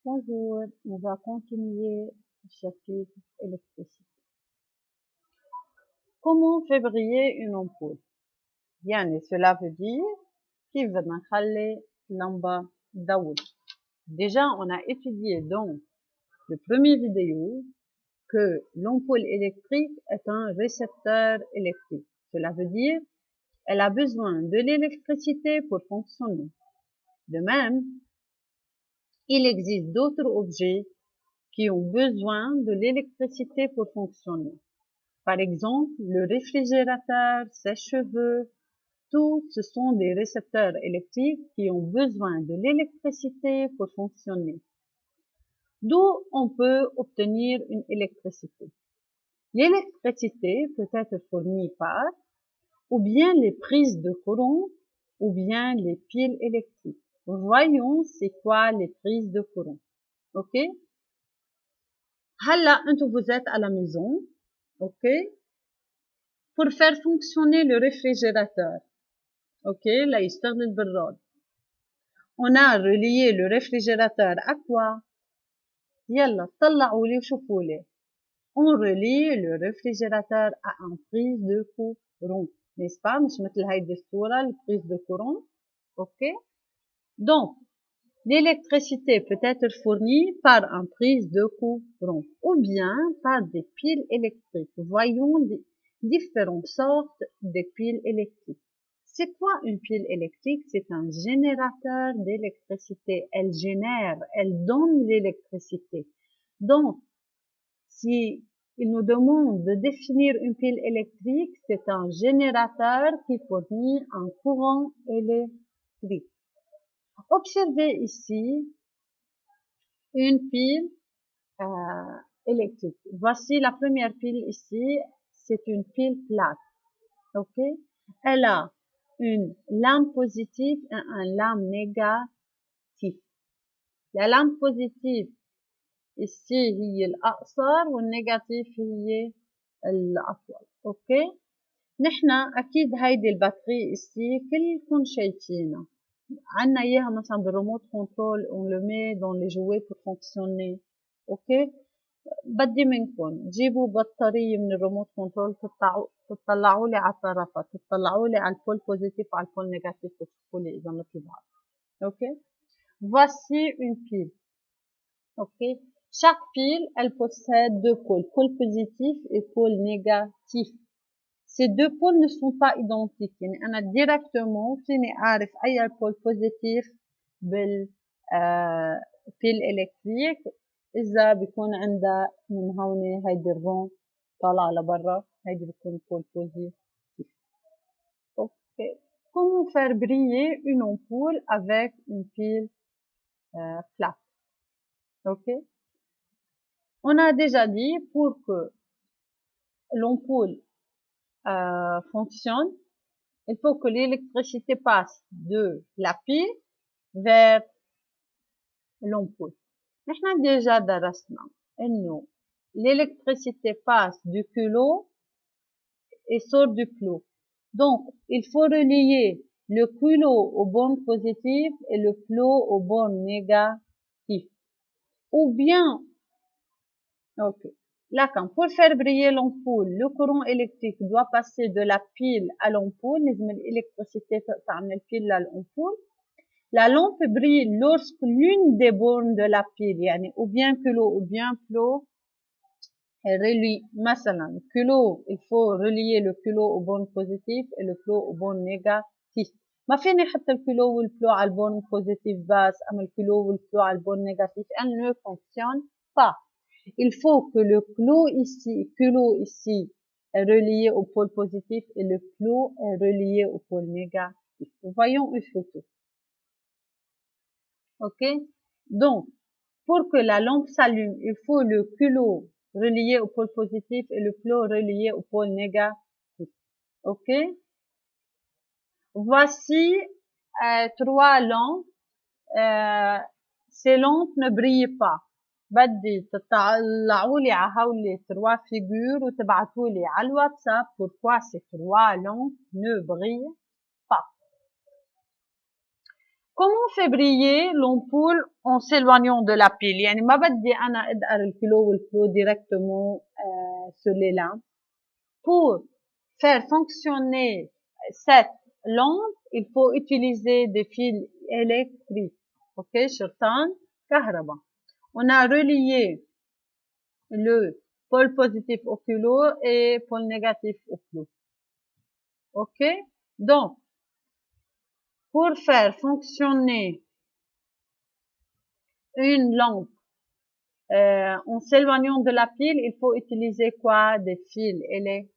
Bonjour, on va continuer le chapitre électricité. Comment fait briller une ampoule? يعني cela veut dire كيف بدنا نخلي لمبة تضوي. Déjà, on a étudié dans le premier vidéo que l'ampoule électrique est un récepteur électrique. Cela veut dire elle a besoin de l'électricité pour fonctionner. De même, il existe d'autres objets qui ont besoin de l'électricité pour fonctionner. Par exemple, le réfrigérateur, sèche-cheveux, tous ce sont des récepteurs électriques qui ont besoin de l'électricité pour fonctionner. D'où on peut obtenir une électricité. L'électricité peut être fournie par ou bien les prises de courant ou bien les piles électriques. Voyons c'est quoi les prises de courant. OK? هلا انتم vous êtes à la maison. OK? Pour faire fonctionner le réfrigérateur. OK? Là, يشتغل بالراد. On a relié le réfrigérateur à quoi? يلا طلعوا لي وشوفوا لي. On relie le réfrigérateur à un prise de courant. N'est-ce pas? مش مثل هيدي الصورة البrise de courant. OK? Donc, l'électricité peut être fournie par un prise de courant ou bien par des piles électriques. Voyons différentes sortes de piles électriques. C'est quoi une pile électrique? C'est un générateur d'électricité. Elle génère, elle donne l'électricité. Donc, si il nous demande de définir une pile électrique, c'est un générateur qui fournit un courant électrique. Observez ici une pile électrique. Voici la première pile ici, c'est une pile plate. OK? Elle a une lame positive et un lame négatif. La lame positive ici هي الأقصر والنيجاتيف هي الأطول. OK? نحن أكيد هيدي الباتري ici كلكم شايفينها. عنا إياها مثلا بالريموت كنترول on le met dans les jouets pour fonctionner. OK? بدي منكم تجيبوا بطارية من الريموت كنترول تطلعوا لي على الطرفات تطلعوا لي على البول بوزيتيف وعلى البول نيجاتيف وتشوفوا لي إذا مثل بعض. OK? Voici une pile. OK? Chaque pile, elle possède deux pôles, pôle positif et pôle négatif. Ces deux pôles ne sont pas identiques. يعني أنا directement فيني أعرف أي pôle positif بالبيل électrique إذا بيكون عندها من هون هيدي الرون طالعة لبرا هيدي بتكون pôle positif. OK. Comment faire briller une ampoule avec une pile plate? OK. On a déjà dit pour que l'ampoule fonctionne, il faut que l'électricité passe de la pile vers l'ampoule. نحن déjà درسنا إنه l'électricité passe du culot et sort du clos. Donc, il faut relier le culot aux bornes positives et le clos aux bornes négatives. Ou bien, ok. Là, quand pour faire briller l'ampoule, le courant électrique doit passer de la pile à l'ampoule. L'électricité تعمل pile à l'ampoule. La lampe brille lorsque l'une des bornes de la pile, يعني ou bien culot ou bien clos, relie. مثلا culot, il faut relier le culot aux bornes positives et le clos aux bornes négatives. ما فيني احط الكيلو والكلو على البون بوزيتيف بس اما الكيلو والكلو على البون négatif. Elle ne fonctionne pas. Il faut que le culot ici est relié au pôle positif et le clos est relié au pôle négatif. Voyons une photo. OK? Donc, pour que la lampe s'allume, il faut le culot relié au pôle positif et le clos relié au pôle négatif. OK? Voici trois lampes. Ces lampes ne brillent pas. بدي تطلعوا لي على هول trois figures وتبعتوا لي على الواتساب pourquoi ces trois lampes ne brillent pas. Comment on fait briller l'ampoule en s'éloignant de la pile? يعني ما بدي أنا أدقر الكلو والفلو directement sur les lampes. Pour faire fonctionner cette lampe, il faut utiliser des fils électriques. OK? شرطان كهرباء. On a relié le pôle positif au culot et pôle négatif au flot. OK? Donc, pour faire fonctionner une lampe en s'éloignant de la pile, il faut utiliser quoi? Des fils électriques.